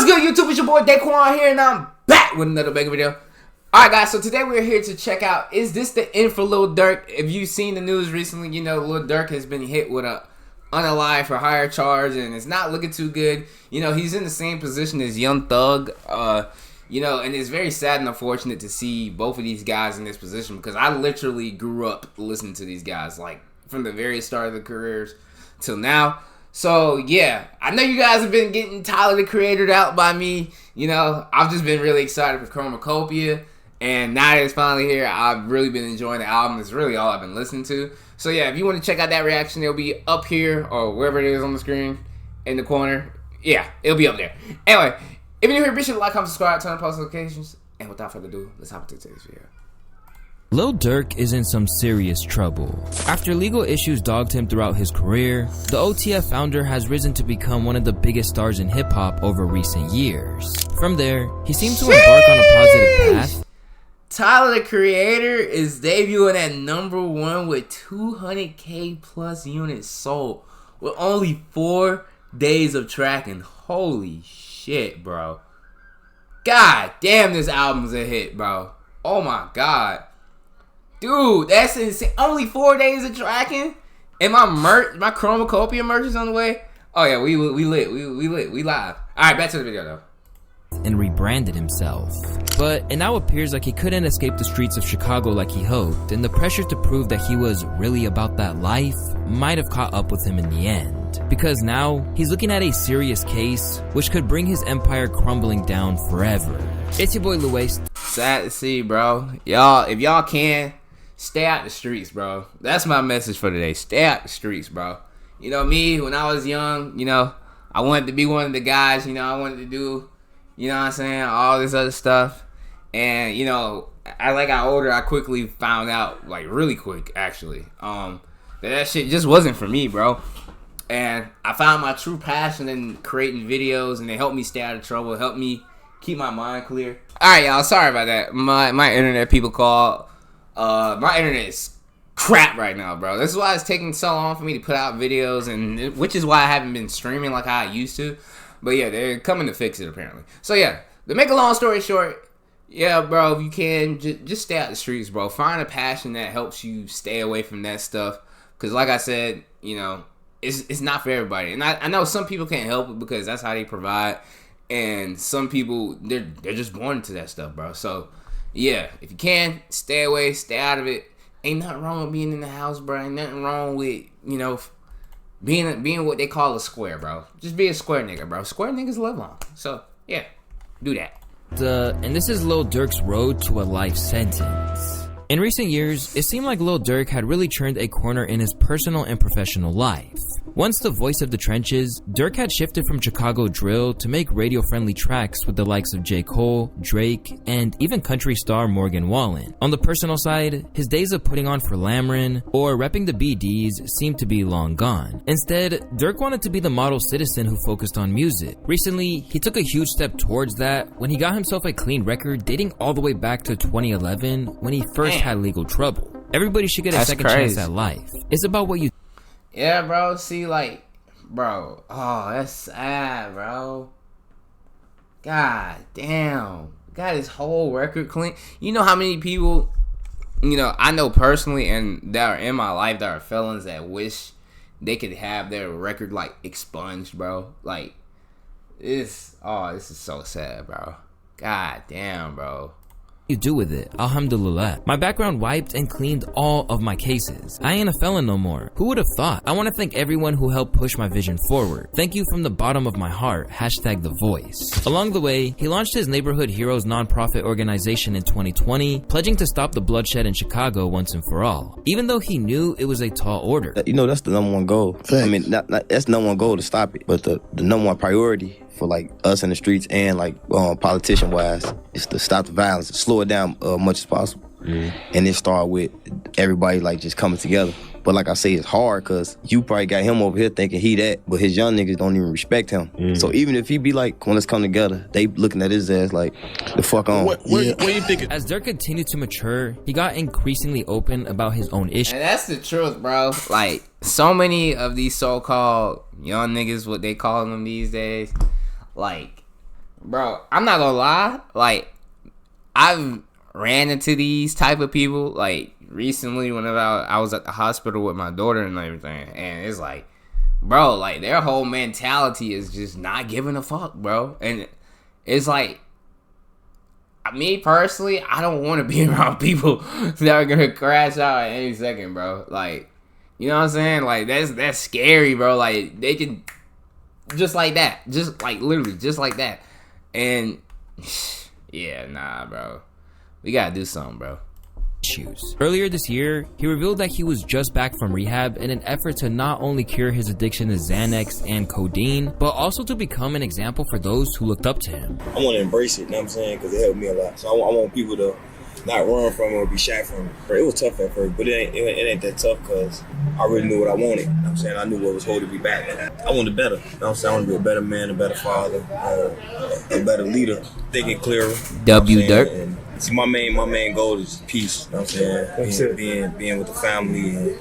good, YouTube? It's your boy Daquan here, and I'm back with another banger video. Alright guys, so today we're here to check out, is this the end for Lil Durk? If you've seen the news recently, you know Lil Durk has been hit with a unalive for hire charge, and it's not looking too good. You know, he's in the same position as Young Thug, you know, and it's very sad and unfortunate to see both of these guys in this position, because I literally grew up listening to these guys, like, from the very start of their careers till now. So, yeah, I know you guys have been getting Tyler, the Creator, out by me. You know, I've just been really excited for Chromacopia. And now that it's finally here, I've really been enjoying the album. It's really all I've been listening to. So, yeah, if you want to check out that reaction, it'll be up here or wherever it is on the screen in the corner. Yeah, it'll be up there. Anyway, if you're new here, be sure to like, comment, subscribe, turn on post notifications. And without further ado, let's hop into today's video. Lil Durk is in some serious trouble. After legal issues dogged him throughout his career, the OTF founder has risen to become one of the biggest stars in hip-hop over recent years. From there, he seemed to embark on a positive path. Tyler, the Creator, is debuting at #1 with 200K plus units sold with only 4 days of tracking. Holy shit, bro. God damn, this album's a hit, bro. Oh my god. Dude, that's insane. Only 4 days of tracking? And my my Chromacopia merch is on the way? Oh yeah, we lit. We lit. We live. Alright, back to the video though. And rebranded himself. But it now appears like he couldn't escape the streets of Chicago like he hoped, and the pressure to prove that he was really about that life might have caught up with him in the end. Because now, he's looking at a serious case, which could bring his empire crumbling down forever. It's your boy Luis. Sad to see, bro. Y'all, if y'all can, stay out the streets, bro. That's my message for today. Stay out the streets, bro. You know, me, when I was young, you know, I wanted to be one of the guys, you know, I wanted to do, you know what I'm saying, all this other stuff. And, you know, as I got older, I quickly found out, like, really quick, actually, that shit just wasn't for me, bro. And I found my true passion in creating videos, and it helped me stay out of trouble. It helped me keep my mind clear. All right, y'all, sorry about that. My internet people called. My internet is crap right now, bro. This is why it's taking so long for me to put out videos, and which is why I haven't been streaming like I used to. But yeah, they're coming to fix it apparently. So yeah, to make a long story short, yeah, bro, if you can, just stay out the streets, bro. Find a passion that helps you stay away from that stuff. Because like I said, you know, it's not for everybody. And I know some people can't help it because that's how they provide. And some people, they're just born into that stuff, bro. So yeah, if you can, stay away, stay out of it. Ain't nothing wrong with being in the house, bro. Ain't nothing wrong with, you know, being what they call a square, bro. Just be a square nigga, bro. Square niggas live long. So, yeah, do that. And this is Lil Durk's road to a life sentence. In recent years, it seemed like Lil Durk had really turned a corner in his personal and professional life. Once the voice of the trenches, Durk had shifted from Chicago drill to make radio-friendly tracks with the likes of J. Cole, Drake, and even country star Morgan Wallen. On the personal side, his days of putting on for Lamron or repping the BDs seemed to be long gone. Instead, Durk wanted to be the model citizen who focused on music. Recently, he took a huge step towards that when he got himself a clean record dating all the way back to 2011 when he first had legal trouble. Everybody should get a second chance at life. It's about what you... Yeah, bro, see, like, bro, oh, that's sad, bro. God damn. Got his whole record clean. You know how many people, you know, I know personally and that are in my life that are felons that wish they could have their record, like, expunged, bro. Like, this is so sad, bro. God damn, bro. You do with it. Alhamdulillah. My background wiped and cleaned all of my cases. I ain't a felon no more. Who would have thought? I want to thank everyone who helped push my vision forward. Thank you from the bottom of my heart. Hashtag The Voice. Along the way, he launched his Neighborhood Heroes nonprofit organization in 2020, pledging to stop the bloodshed in Chicago once and for all. Even though he knew it was a tall order. You know, that's the #1 goal. Thanks. I mean, that's the #1 goal to stop it. But the #1 priority for like us in the streets and like politician wise is to stop the violence, slow it down much as possible. And it start with everybody like just coming together. But like I say, it's hard because you probably got him over here thinking he that, but his young niggas don't even respect him. So even if he be like, come on, let's come together, they looking at his ass like, the fuck on. What you thinking? As Durk continued to mature, he got increasingly open about his own issues. And that's the truth, bro. Like, so many of these so-called young niggas, what they call them these days, like, Bro, I'm not gonna lie. Like, I've ran into these type of people, like, recently whenever I was at the hospital with my daughter and everything. And it's like, bro, like, their whole mentality is just not giving a fuck, bro. And it's like, me personally, I don't want to be around people that are gonna crash out at any second, bro. Like, you know what I'm saying? Like, that's scary, bro. Like, they can just like that, just like literally, just like that. And yeah, nah, bro. We gotta do something, bro. Issues. Earlier this year, he revealed that he was just back from rehab in an effort to not only cure his addiction to Xanax and codeine, but also to become an example for those who looked up to him. I want to embrace it, you know what I'm saying? Because it helped me a lot. So I want people to not run from it or be shy from it. It was tough at first, but it ain't that tough because I really knew what I wanted. You know what I'm saying? I knew what was holding me back. I wanted better. You know what I'm saying? I want to be a better man, a better father, a better leader, thinking clearer. W Durk. See, my main goal is peace. You know what I'm saying? Being with the family and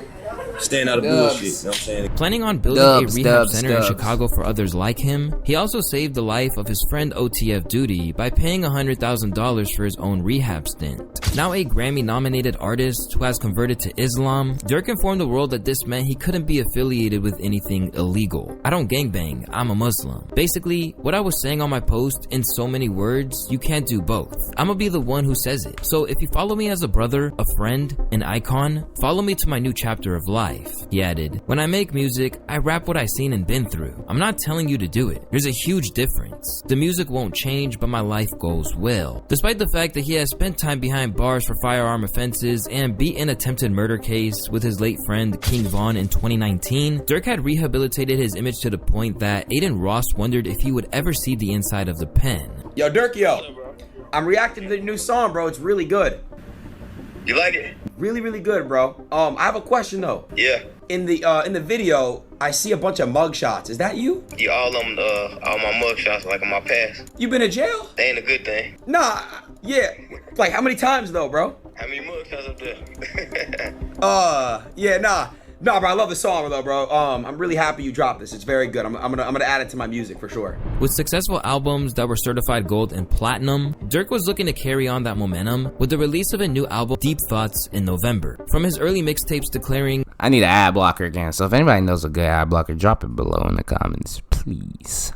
staying out of bullshit. You know what I'm saying? Planning on building a rehab center in Chicago for others like him, he also saved the life of his friend OTF Duty by paying $100,000 for his own rehab stint. Now a Grammy-nominated artist who has converted to Islam, Durk informed the world that this meant he couldn't be affiliated with anything illegal. I don't gangbang, I'm a Muslim. Basically, what I was saying on my post, in so many words, you can't do both. I'ma be the one who says it. So if you follow me as a brother, a friend, an icon, follow me to my new chapter of life. He added, when I make music, I rap what I've seen and been through. I'm not telling you to do it. There's a huge difference. The music won't change, but my life goals will. Despite the fact that he has spent time behind bars for firearm offenses and beat an attempted murder case with his late friend King Von in 2019, Durk had rehabilitated his image to the point that Aiden Ross wondered if he would ever see the inside of the pen. Yo, Durk, I'm reacting to the new song, bro. It's really good. You like it? Really, really good, bro. I have a question though. Yeah. In the video, I see a bunch of mug shots. Is that you? Yeah, all my mug shots like in my past. You been in jail? They ain't a good thing. Nah, yeah. Like how many times though, bro? How many mug shots up there? Yeah, nah, bro. I love the song though, bro. I'm really happy you dropped this. It's very good. I'm gonna add it to my music for sure. With successful albums that were certified gold and platinum, Durk was looking to carry on that momentum with the release of a new album, Deep Thoughts, in November. From his early mixtapes declaring, I need an ad blocker again, so if anybody knows a good ad blocker, drop it below in the comments, please.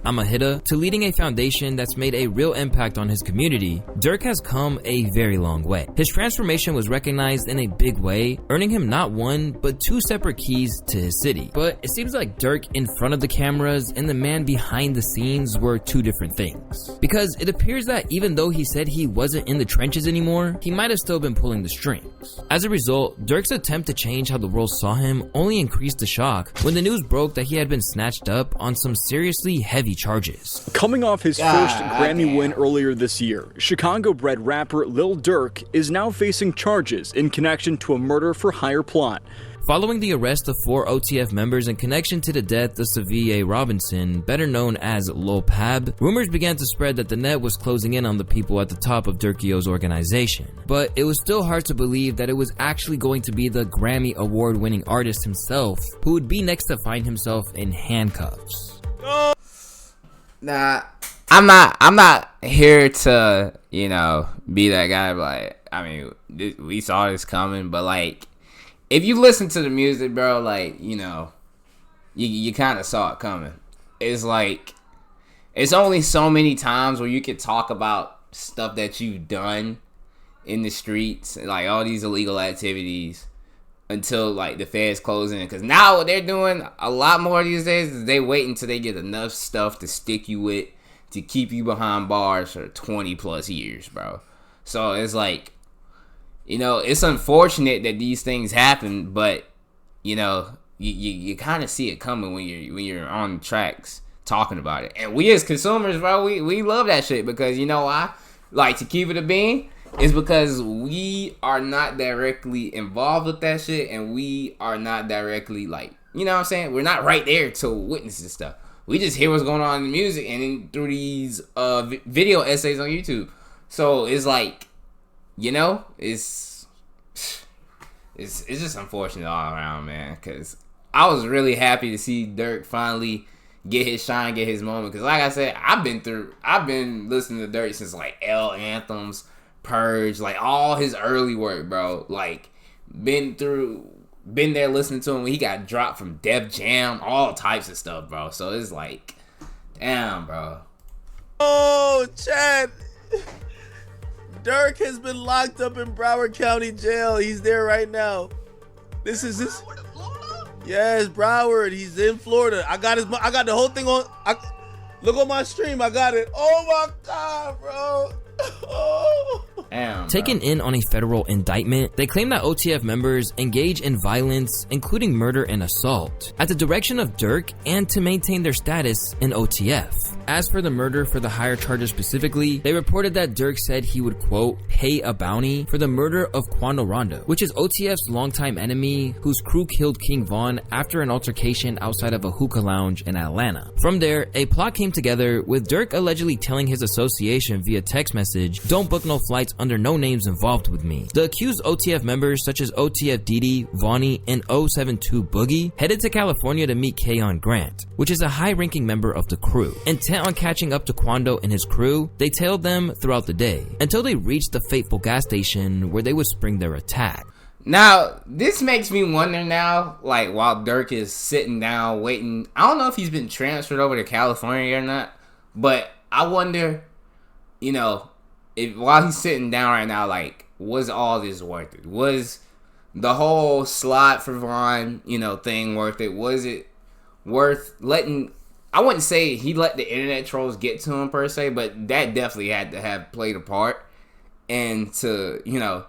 I'm a hitter, to leading a foundation that's made a real impact on his community, Durk has come a very long way. His transformation was recognized in a big way, earning him not one, but two separate keys to his city. But it seems like Durk in front of the cameras and the man behind the scenes were two different things. Because it appears that even though he said he wasn't in the trenches anymore, he might have still been pulling the strings. As a result, Durk's attempt to change how the world saw him only increased the shock when the news broke that he had been snatched up on some seriously heavy charges. Coming off his first Grammy win earlier this year, Chicago-bred rapper Lil Durk is now facing charges in connection to a murder-for-hire plot. Following the arrest of 4 OTF members in connection to the death of Savier Robinson, better known as Lil Pab, rumors began to spread that the net was closing in on the people at the top of Durkio's organization. But it was still hard to believe that it was actually going to be the Grammy award-winning artist himself who would be next to find himself in handcuffs. Nah, I'm not here to, be that guy. Like, I mean, we saw this coming, but like, if you listen to the music, bro, like, you kind of saw it coming. It's like, it's only so many times where you could talk about stuff that you've done in the streets, like all these illegal activities, until like the feds close in. Because now what they're doing a lot more these days is they wait until they get enough stuff to stick you with to keep you behind bars for 20 plus years, bro. So it's like, it's unfortunate that these things happen, but you kind of see it coming when you're on tracks talking about it. And we as consumers, bro, we love that shit because you know why? Like, to keep it a bean, is because we are not directly involved with that shit, and we are not directly, like, you know what I'm saying? We're not right there to witness this stuff. We just hear what's going on in the music and then through these video essays on YouTube. So it's like, it's just unfortunate all around, man. Because I was really happy to see Durk finally get his shine, get his moment. Because like I said, I've been listening to Durk since like L Anthems, Purge, like all his early work, bro. Like been there listening to him when he got dropped from Def Jam, all types of stuff, bro. So it's like, damn, bro. Oh, Chad. Durk has been locked up in Broward County Jail. He's there right now. This is this. Yes, Broward. He's in Florida. I got the whole thing on. Look on my stream. I got it. Oh my God, bro. Oh. Damn, Taken in on a federal indictment, they claim that OTF members engage in violence, including murder and assault, at the direction of Durk and to maintain their status in OTF. As for the murder for the higher charges specifically, they reported that Durk said he would, quote, pay a bounty for the murder of Quando, which is OTF's longtime enemy whose crew killed King Von after an altercation outside of a hookah lounge in Atlanta. From there, a plot came together with Durk allegedly telling his association via text message, don't book no flights under no names involved with me. The accused OTF members such as OTF Didi, Vonnie, and 072 Boogie headed to California to meet Keon Grant, which is a high-ranking member of the crew. Intent on catching up to Quando and his crew, they tailed them throughout the day until they reached the fateful gas station where they would spring their attack. Now, this makes me wonder now, like, while Durk is sitting down waiting, I don't know if he's been transferred over to California or not, but I wonder, you know, if while he's sitting down right now, like, was all this worth it? Was the whole slot for Von, you know, thing worth it? Was it worth letting, I wouldn't say he let the internet trolls get to him per se, but that definitely had to have played a part, and to, you know,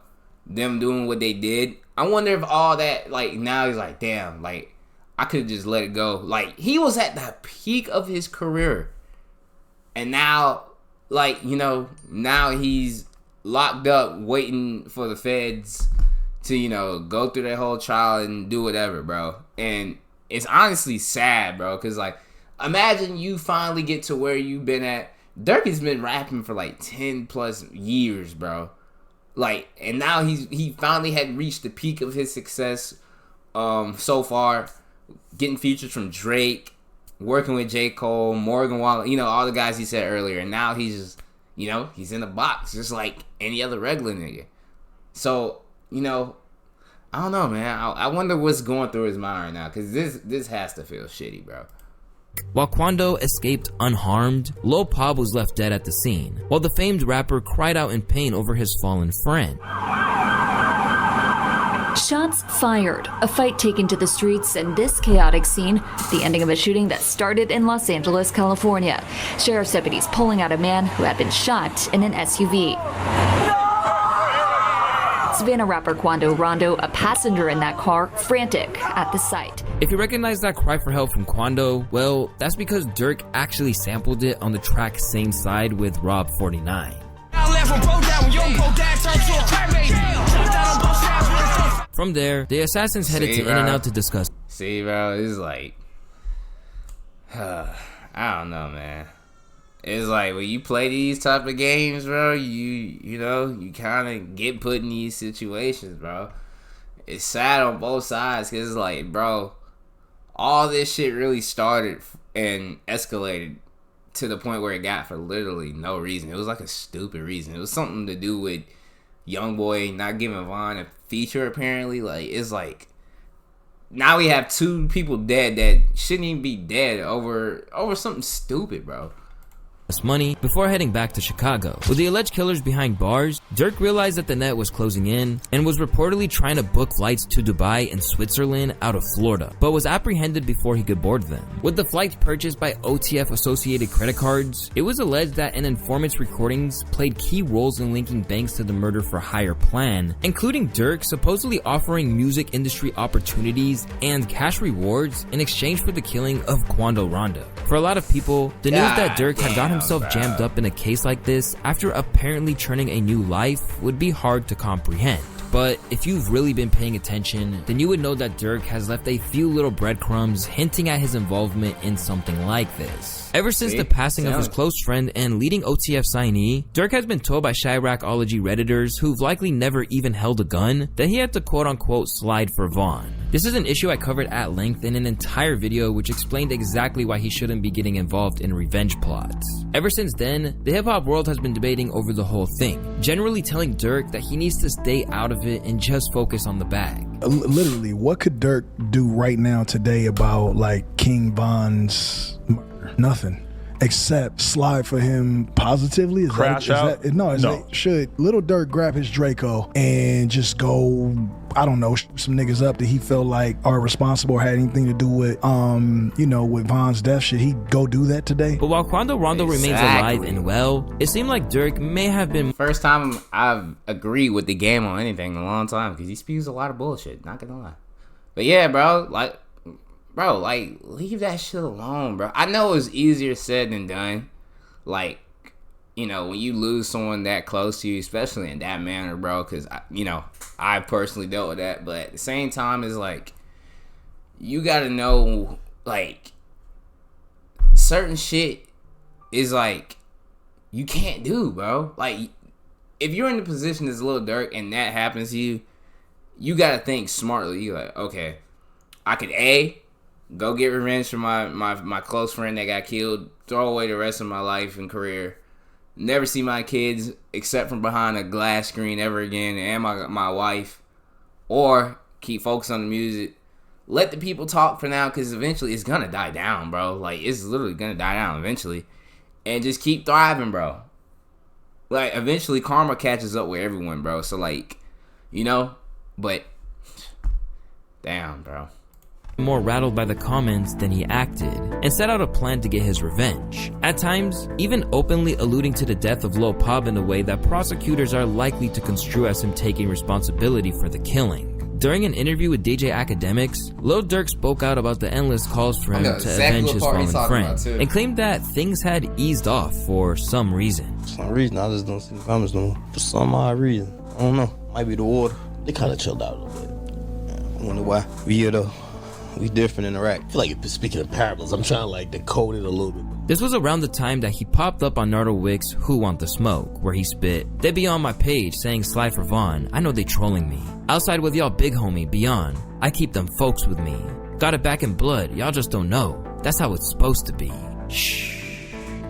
them doing what they did. I wonder if all that, like, now he's like, damn, like, I could have just let it go. Like, he was at the peak of his career, and now, like, you know, now he's locked up waiting for the feds to, you know, go through that whole trial and do whatever, bro. And it's honestly sad, bro, because, like, imagine you finally get to where you've been at. Durk has been rapping for like 10 plus years, bro. Like, and now he finally had reached the peak of his success so far, getting features from Drake, working with J. Cole, Morgan Wallen, you know, all the guys he said earlier. And now he's just, you know, he's in the box just like any other regular nigga. So, you know, I don't know, man. I wonder what's going through his mind right now, because this has to feel shitty, bro. While Quando escaped unharmed, Lil Pop was left dead at the scene, while the famed rapper cried out in pain over his fallen friend. Shots fired, a fight taken to the streets, and this chaotic scene, the ending of a shooting that started in Los Angeles, California. Sheriff's deputies pulling out a man who had been shot in an SUV. Savannah rapper Quando Rondo, a passenger in that car, frantic at the sight. If you recognize that cry for help from Quando, well, that's because Durk actually sampled it on the track Same Side with Rob 49. From there, the assassins headed to In-N-Out to discuss. See, bro, it's like, I don't know, man. It's like when you play these type of games, bro, you know, you kind of get put in these situations, bro. It's sad on both sides, because it's like, bro, all this shit really started and escalated to the point where it got for literally no reason. It was like a stupid reason. It was something to do with YoungBoy not giving Von a feature, apparently. Like, it's like, now we have two people dead that shouldn't even be dead over something stupid, bro. Money before heading back to Chicago. With the alleged killers behind bars, Durk realized that the net was closing in and was reportedly trying to book flights to Dubai and Switzerland out of Florida, but was apprehended before he could board them. With the flights purchased by OTF associated credit cards, it was alleged that an informant's recordings played key roles in linking banks to the murder for hire plan, including Durk supposedly offering music industry opportunities and cash rewards in exchange for the killing of Quando Rondo. For a lot of people, the news that Durk had gotten himself jammed up in a case like this after apparently churning a new life would be hard to comprehend. But if you've really been paying attention, then you would know that Durk has left a few little breadcrumbs hinting at his involvement in something like this. Ever since the passing of his close friend and leading OTF signee, Durk has been told by Chiracology Redditors who've likely never even held a gun that he had to quote-unquote slide for Vaughn. This is an issue I covered at length in an entire video which explained exactly why he shouldn't be getting involved in revenge plots. Ever since then, the hip-hop world has been debating over the whole thing, generally telling Durk that he needs to stay out of it and just focus on the bag. Literally, what could Durk do right now today about like King Von's murder? Nothing. Except slide for him positively. Should Lil Durk grab his Draco and just go, I don't know, shoot some niggas up that he felt like are responsible or had anything to do with, with Von's death? Should he go do that today? But while Quando Rondo remains alive and well, it seemed like Durk may have been first time I've agreed with the game on anything in a long time because he spews a lot of bullshit. Not gonna lie, but yeah, bro, leave that shit alone, bro. I know it's easier said than done. Like, when you lose someone that close to you, especially in that manner, bro, because, I personally dealt with that. But at the same time, it's like, you got to know, like, certain shit is, like, you can't do, bro. Like, if you're in the position as Lil Durk and that happens to you, you got to think smartly. You're like, okay, I could go get revenge for my close friend that got killed, throw away the rest of my life and career, never see my kids except from behind a glass screen ever again, and my wife, or keep focused on the music. Let the people talk for now, because eventually it's gonna die down, bro. Like, it's literally gonna die down eventually, and just keep thriving, bro. Like, eventually karma catches up with everyone, bro. So, like, but damn, bro. More rattled by the comments than he acted, and set out a plan to get his revenge. At times, even openly alluding to the death of Lil Pop in a way that prosecutors are likely to construe as him taking responsibility for the killing. During an interview with DJ Academics, Lil Durk spoke out about the endless calls for him to avenge his fallen friend, and claimed that things had eased off for some reason. For some reason, I just don't see the comments no more. For some odd reason. I don't know. Might be the water. They kind of chilled out a little bit. I wonder why. Weird though. We different in Iraq. I feel like speaking of parables, I'm trying to like decode it a little bit. This was around the time that he popped up on Nardo Wick's Who Want the Smoke, where he spit, "They be on my page saying slide for Vaughn, I know they trolling me. Outside with y'all big homie, Beyond, I keep them folks with me. Got it back in blood, y'all just don't know. That's how it's supposed to be. Shh."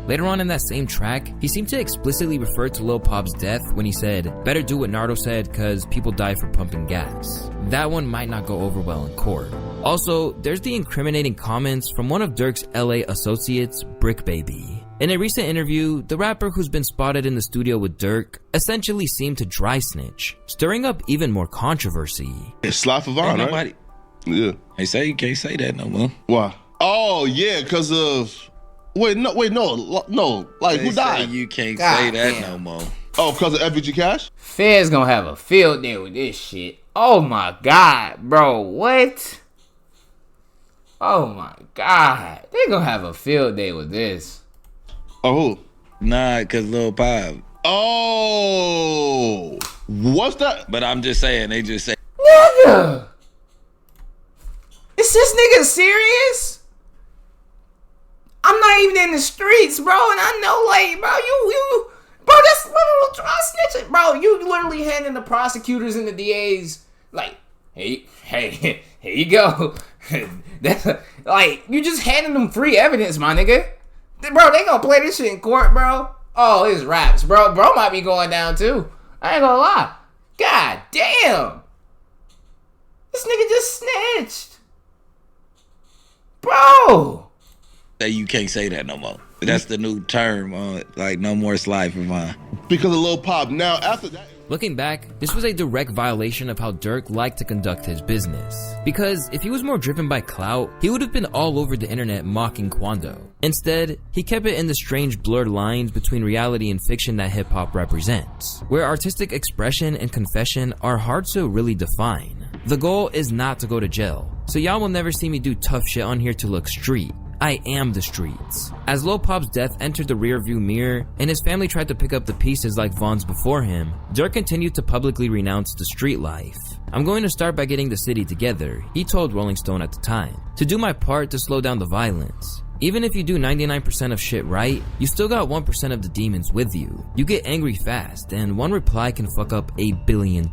Later on in that same track, he seemed to explicitly refer to Lil Pop's death when he said, "Better do what Nardo said, cause people die for pumping gas." That one might not go over well in court. Also, there's the incriminating comments from one of Durk's LA associates, Brick Baby. In a recent interview, the rapper who's been spotted in the studio with Durk essentially seemed to dry snitch, stirring up even more controversy. It's slide for Vaughn, right? Yeah. They say you can't say that no more. Why? Oh, yeah, because of... Wait, no. Like, who died? You can't say that no more. Oh, because of FBG Cash? Feds gonna have a field day with this shit. Oh my God, bro, what? Oh my God, they gonna have a field day with this. Oh, who? Nah, cause Lil Pop. Oh, what's that? But I'm just saying, they just say, nigga, is this nigga serious? I'm not even in the streets, bro, and I know, like, bro, bro, that's what I'm snitching, bro. You literally handing the prosecutors and the DAs, like, hey, here you go. That's like, you just handing them free evidence, my nigga. Bro, they gonna play this shit in court, bro. Oh, it's raps, bro. Bro might be going down too. I ain't gonna lie. God damn. This nigga just snitched. Bro. You can't say that no more. That's the new term, like no more slide for Vaughn. Because of Lil Pop. Now, after that... Looking back, this was a direct violation of how Durk liked to conduct his business. Because if he was more driven by clout, he would have been all over the internet mocking Quando. Instead, he kept it in the strange blurred lines between reality and fiction that hip-hop represents, where artistic expression and confession are hard to really define. The goal is not to go to jail, so y'all will never see me do tough shit on here to look street. I am the streets. As Lil Pop's death entered the rearview mirror and his family tried to pick up the pieces like Vaughn's before him, Durk continued to publicly renounce the street life. "I'm going to start by getting the city together," he told Rolling Stone at the time, "to do my part to slow down the violence. Even if you do 99% of shit right, you still got 1% of the demons with you. You get angry fast, and one reply can fuck up $1 billion.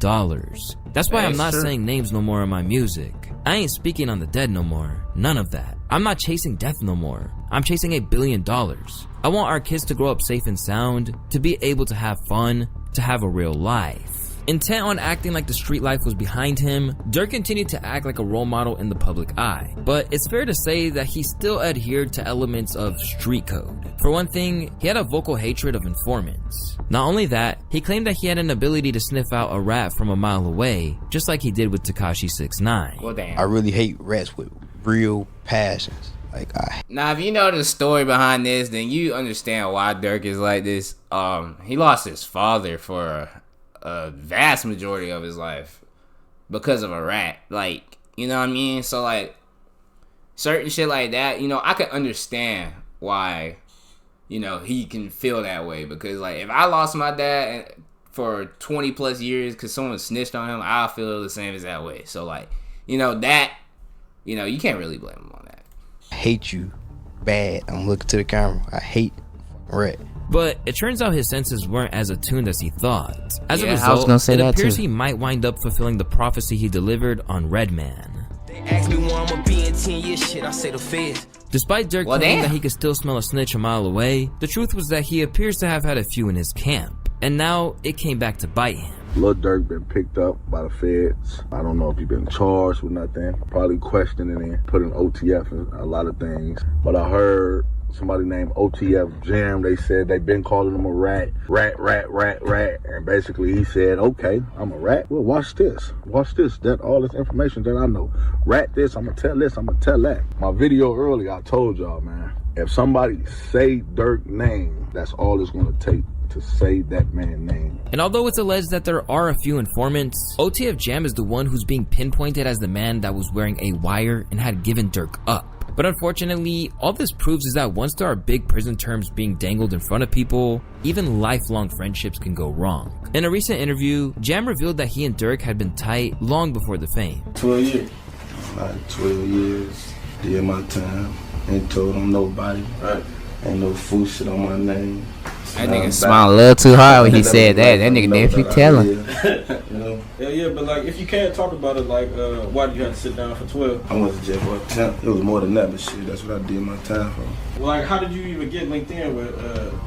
That's why I'm not saying names no more in my music. I ain't speaking on the dead no more. None of that. I'm not chasing death no more. I'm chasing $1 billion. I want our kids to grow up safe and sound, to be able to have fun, to have a real life. Intent on acting like the street life was behind him, Durk continued to act like a role model in the public eye. But it's fair to say that he still adhered to elements of street code. For one thing, he had a vocal hatred of informants. Not only that, he claimed that he had an ability to sniff out a rat from a mile away, just like he did with Tekashi 6ix9ine. Well, damn. I really hate rats with real passions. Now, if you know the story behind this, then you understand why Durk is like this. He lost his father for a vast majority of his life because of a rat. Like, you know what I mean? So, like, certain shit like that, you know, I can understand why, you know, he can feel that way. Because, like, if I lost my dad for 20 plus years because someone snitched on him, I'll feel the same as that way. So, like, you know, that, you know, you can't really blame him on that. I hate you bad. I'm looking to the camera. I hate rat. But it turns out his senses weren't as attuned as he thought. As a I was result, gonna say it that appears too. he might wind up fulfilling the prophecy he delivered on Redman. They ask me where I'ma be in 10 years, shit, I say the feds. Despite Durk claiming that he could still smell a snitch a mile away, the truth was that he appears to have had a few in his camp. And now it came back to bite him. Lil Durk been picked up by the feds. I don't know if he's been charged with nothing. Probably questioning and put in OTF and a lot of things. But I heard somebody named OTF Jam, they said they've been calling him a rat. And basically he said, okay, I'm a rat. Well, watch this. Watch this. That all this information that I know. Rat this, I'm gonna tell this, I'm gonna tell that. My video earlier, I told y'all, man, if somebody say Durk name, that's all it's gonna take to say that man's name. And although it's alleged that there are a few informants, OTF Jam is the one who's being pinpointed as the man that was wearing a wire and had given Durk up. But unfortunately, all this proves is that once there are big prison terms being dangled in front of people, even lifelong friendships can go wrong. In a recent interview, Jam revealed that he and Durk had been tight long before the fame. 12 years. Like 12 years. Did my time. Ain't told on nobody. Right. Ain't no fool shit on my name. That nigga smiled a little too hard when he said that. That nigga definitely telling. You know? Yeah, but like, if you can't talk about it, like, why do you have to sit down for 12? I went to jail for 10. It was more than that, but shit, that's what I did my time for. Well, like, how did you even get linked in with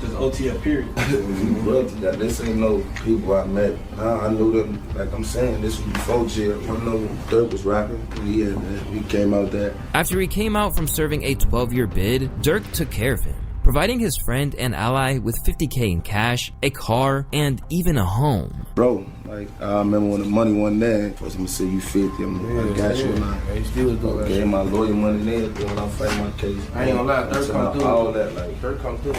just OTF period? This ain't no people I met. Nah, I knew them, like I'm saying, this was before jail. I know Durk was rapping. He came out there. After he came out from serving a 12-year bid, Durk took care of him, providing his friend and ally with $50K in cash, a car, and even a home. Bro, like, I remember when the money wasn't there, I was gonna say you 50, I got you. And I gave my lawyer money there when I fight my case. I ain't gonna lie, Durk come through. All that, like, Durk come through.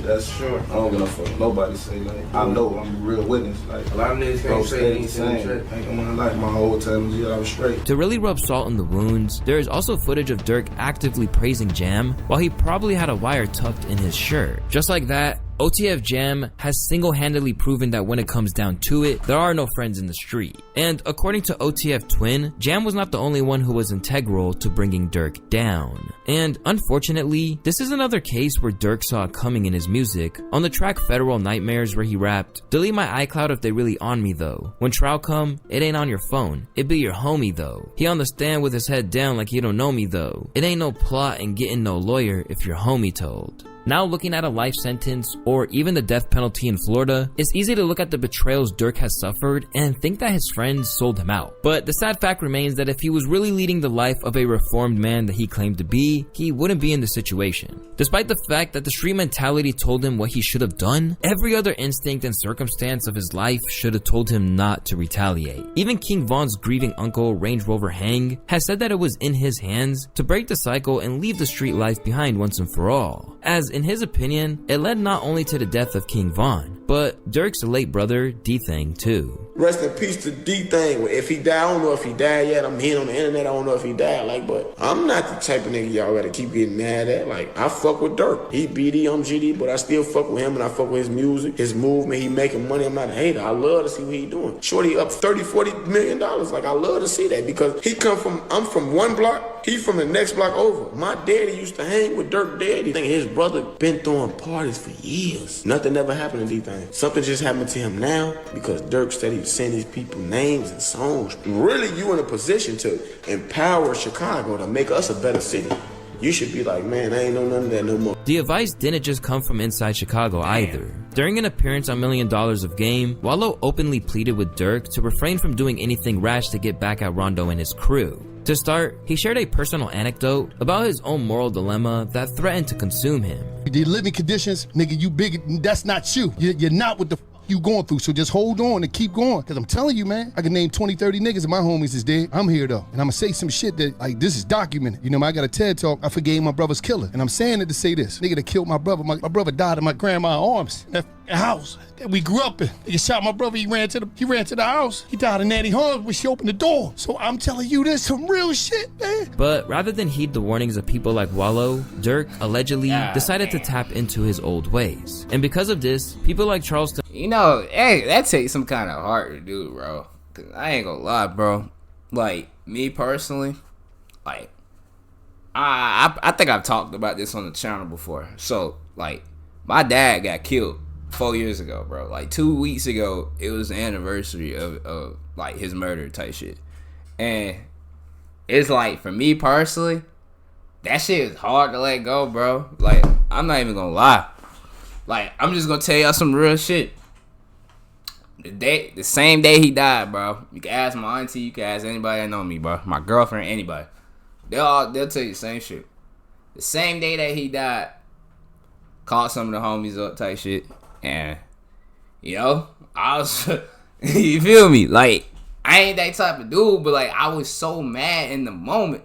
That's sure. I don't give a fuck. Nobody say, like, I know, I'm a real witness. Like, a lot of niggas can't say they ain't seen it. Ain't in my life, my whole time was I was straight. To really rub salt in the wounds, there is also footage of Durk actively praising Jam while he probably had a wire tucked in his shirt. Just like that, OTF Jam has single-handedly proven that when it comes down to it, there are no friends in the street. And according to OTF Twin, Jam was not the only one who was integral to bringing Durk down. And unfortunately, this is another case where Durk saw it coming in his music. On the track Federal Nightmares where he rapped, "Delete my iCloud if they really on me though. When trial come, it ain't on your phone. It be your homie though. He on the stand with his head down like he don't know me though. It ain't no plot and getting no lawyer if your homie told." Now looking at a life sentence or even the death penalty in Florida, it's easy to look at the betrayals Durk has suffered and think that his friends sold him out. But the sad fact remains that if he was really leading the life of a reformed man that he claimed to be, he wouldn't be in this situation. Despite the fact that the street mentality told him what he should have done, every other instinct and circumstance of his life should have told him not to retaliate. Even King Von's grieving uncle, Range Rover Hang, has said that it was in his hands to break the cycle and leave the street life behind once and for all. As in his opinion, it led not only to the death of King Von, but Durk's late brother, D-Thang, too. Rest in peace to D-Thing. If he died, I don't know if he died yet. I'm hearing on the internet, I don't know if he died. Like, but I'm not the type of nigga y'all gotta keep getting mad at. Like, I fuck with Durk. He BD, I'm GD, but I still fuck with him and I fuck with his music, his movement. He making money. I'm not a hater. I love to see what he doing. Shorty up $30-40 million. Like, I love to see that because I'm from one block. He from the next block over. My daddy used to hang with Durk daddy. His brother been throwing parties for years. Nothing ever happened to D-Thing. Something just happened to him now because Durk said he would send these people names and songs. Really, you in a position to empower Chicago to make us a better city. You should be like, man, I ain't know none of that no more. The advice didn't just come from inside Chicago either. During an appearance on $1 Million of Game, Wallow openly pleaded with Durk to refrain from doing anything rash to get back at Rondo and his crew. To start, he shared a personal anecdote about his own moral dilemma that threatened to consume him. The living conditions, nigga, you big, that's not you. You're not what the you going through, so just hold on and keep going. Cause I'm telling you, man, I can name 20-30 niggas and my homies is dead. I'm here though, and I'm gonna say some shit that, like, this is documented. You know, I got a TED talk, I forgave my brother's killer, and I'm saying it to say this. Nigga that killed my brother, my brother died in my grandma's arms. That house that we grew up in. He shot my brother, he ran to the house. He died in Nanny Homes when she opened the door. So I'm telling you, this some real shit, man. But rather than heed the warnings of people like Wallow, Durk allegedly decided to tap into his old ways. And because of this, people like Charleston... You know, hey, that takes some kind of heart to do, bro. Cause I ain't gonna lie, bro. Like, me personally, like, I think I've talked about this on the channel before. So, like, my dad got killed 4 years ago, bro. Like, 2 weeks ago, it was the anniversary of like, his murder type shit. And it's like, for me personally, that shit is hard to let go, bro. Like, I'm not even gonna lie. Like, I'm just gonna tell y'all some real shit. The same day he died, bro. You can ask my auntie, you can ask anybody that know me, bro. My girlfriend, anybody. They'll tell you the same shit. The same day that he died, called some of the homies up type shit. And, you know, I was, you feel me? Like, I ain't that type of dude, but, like, I was so mad in the moment.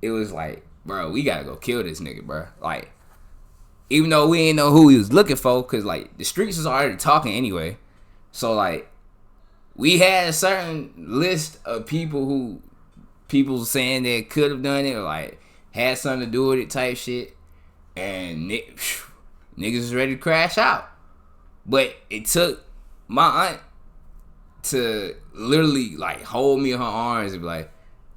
It was like, bro, we gotta go kill this nigga, bro. Like, even though we ain't know who he was looking for, because, like, the streets was already talking anyway. So, like, we had a certain list of people saying they could have done it or, like, had something to do with it type shit. And niggas was ready to crash out. But it took my aunt to literally, like, hold me in her arms and be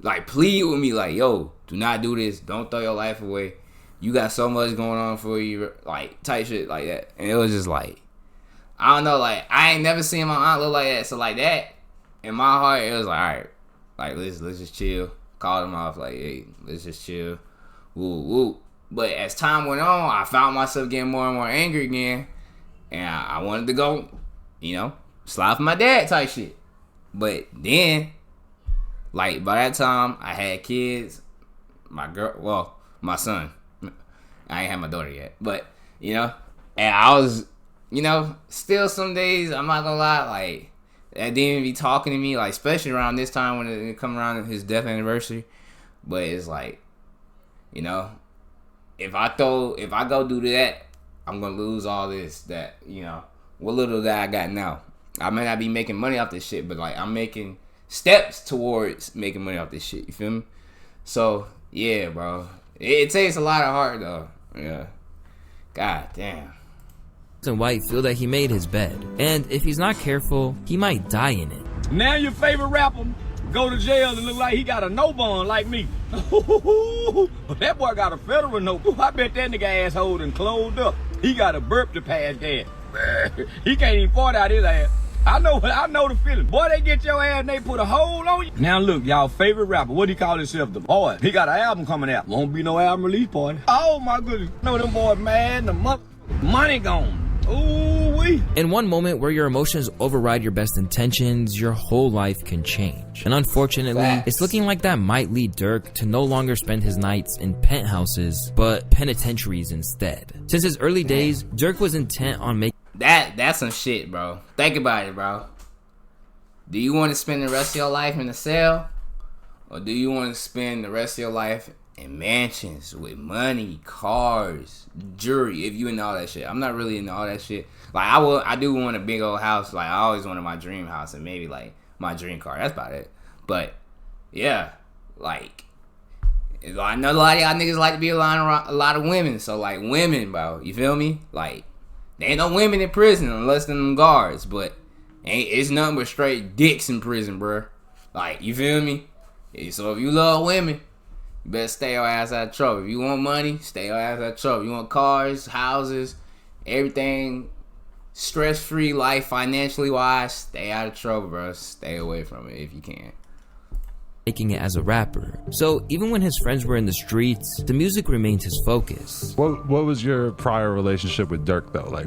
like, plead with me, like, yo, do not do this. Don't throw your life away. You got so much going on for you, like, type shit like that. And it was just like, I don't know, like, I ain't never seen my aunt look like that. So, like, that, in my heart, it was like, all right, like, let's just chill. Called him off, like, hey, let's just chill. Woo, woo. But as time went on, I found myself getting more and more angry again. And I wanted to go, you know, slide for my dad type shit. But then, like, by that time, I had kids. My son. I ain't had my daughter yet. But, you know, and I was, you know, still some days, I'm not gonna lie, like, that didn't even be talking to me, like, especially around this time when it come around his death anniversary. But it's like, you know, if I go do that, I'm gonna lose all this that, you know, what little that I got now. I may not be making money off this shit, but, like, I'm making steps towards making money off this shit, you feel me? So, yeah, bro. It takes a lot of heart, though. Yeah. God damn. And White feel that he made his bed, and if he's not careful, he might die in it. Now your favorite rapper go to jail and look like he got a no bond like me. That boy got a federal no. I bet that nigga asshole done closed up. He got a burp to pass gas. He can't even fart out his ass. I know the feeling. Boy, they get your ass and they put a hole on you. Now look, y'all favorite rapper, what he call himself? The Boy. He got an album coming out. Won't be no album release party. Oh my goodness. No, them boys mad, the money gone. Ooh-wee. In one moment where your emotions override your best intentions, your whole life can change. And unfortunately, it's looking like that might lead Durk to no longer spend his nights in penthouses, but penitentiaries instead. Since his early days, Durk was intent on making... That's some shit, bro. Think about it, bro. Do you want to spend the rest of your life in a cell? Or do you want to spend the rest of your life in mansions with money, cars, jewelry. If you into all that shit, I'm not really into all that shit. Like I do want a big old house. Like I always wanted my dream house and maybe like my dream car. That's about it. But yeah, like I know a lot of y'all niggas like to be around a lot of women. So like women, bro, you feel me? Like there ain't no women in prison unless them guards. But it's nothing but straight dicks in prison, bro. Like you feel me? So if you love women, you better stay your ass out of trouble. If you want money, stay your ass out of trouble. You want cars, houses, everything, stress-free life, financially wise, stay out of trouble, bro. Stay away from it if you can. Making it as a rapper. So even when his friends were in the streets, the music remained his focus. What was your prior relationship with Durk though? Like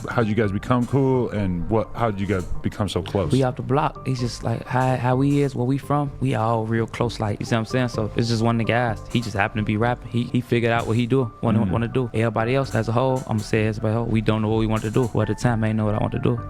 how'd you guys become cool and how'd you guys become so close? We off the block. He's just like how we is, where we from, we all real close, like, you see what I'm saying? So it's just one of the guys. He just happened to be rapping. He figured out what he want to do. Everybody else as a whole, I'm gonna say as a whole, we don't know what we want to do. Well, at the time I ain't know what I want to do.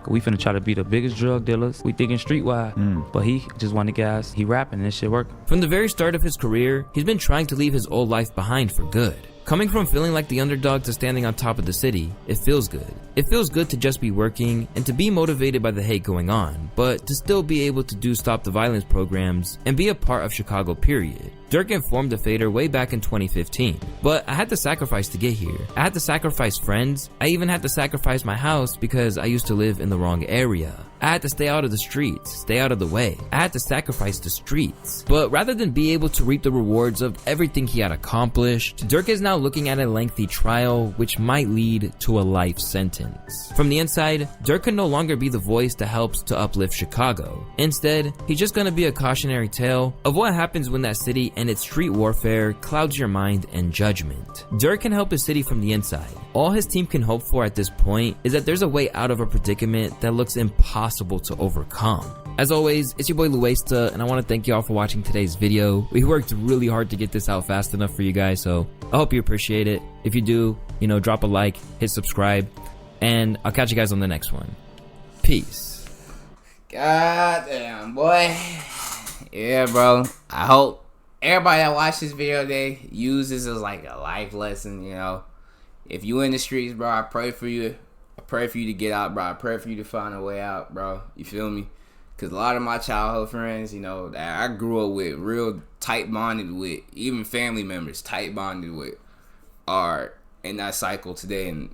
We finna try to be the biggest drug dealers. We thinking streetwide. But he just one of the guys. He rapping and this shit working. From the very start of his career, he's been trying to leave his old life behind for good. Coming from feeling like the underdog to standing on top of the city, it feels good. It feels good to just be working and to be motivated by the hate going on, but to still be able to do Stop the Violence programs and be a part of Chicago, period. Durk informed the Fader way back in 2015, but I had to sacrifice to get here. I had to sacrifice friends. I even had to sacrifice my house because I used to live in the wrong area. I had to stay out of the streets, stay out of the way. I had to sacrifice the streets. But rather than be able to reap the rewards of everything he had accomplished, Durk is now looking at a lengthy trial which might lead to a life sentence. From the inside, Durk can no longer be the voice that helps to uplift Chicago. Instead, he's just gonna be a cautionary tale of what happens when that city and its street warfare clouds your mind and judgment. Durk can help his city from the inside. All his team can hope for at this point is that there's a way out of a predicament that looks impossible to overcome. As always, it's your boy Luesta, and I want to thank y'all for watching today's video. We worked really hard to get this out fast enough for you guys, so I hope you appreciate it. If you do, drop a like, hit subscribe, and I'll catch you guys on the next one. Peace. God damn, boy. Yeah, bro. I hope everybody that watched this video today uses this as like a life lesson, If you in the streets, bro, I pray for you. I pray for you to get out, bro. I pray for you to find a way out, bro. You feel me? Because a lot of my childhood friends, that I grew up with, real tight bonded with, even family members tight bonded with, are in that cycle today. And,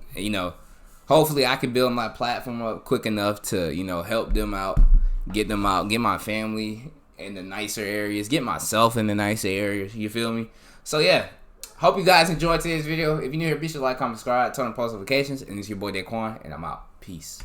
hopefully I can build my platform up quick enough to, help them out, get my family in the nicer areas, get myself in the nicer areas. You feel me? So, yeah. Hope you guys enjoyed today's video. If you're new here, be sure to like, comment, subscribe, turn on post notifications. And it's your boy Daquan, and I'm out. Peace.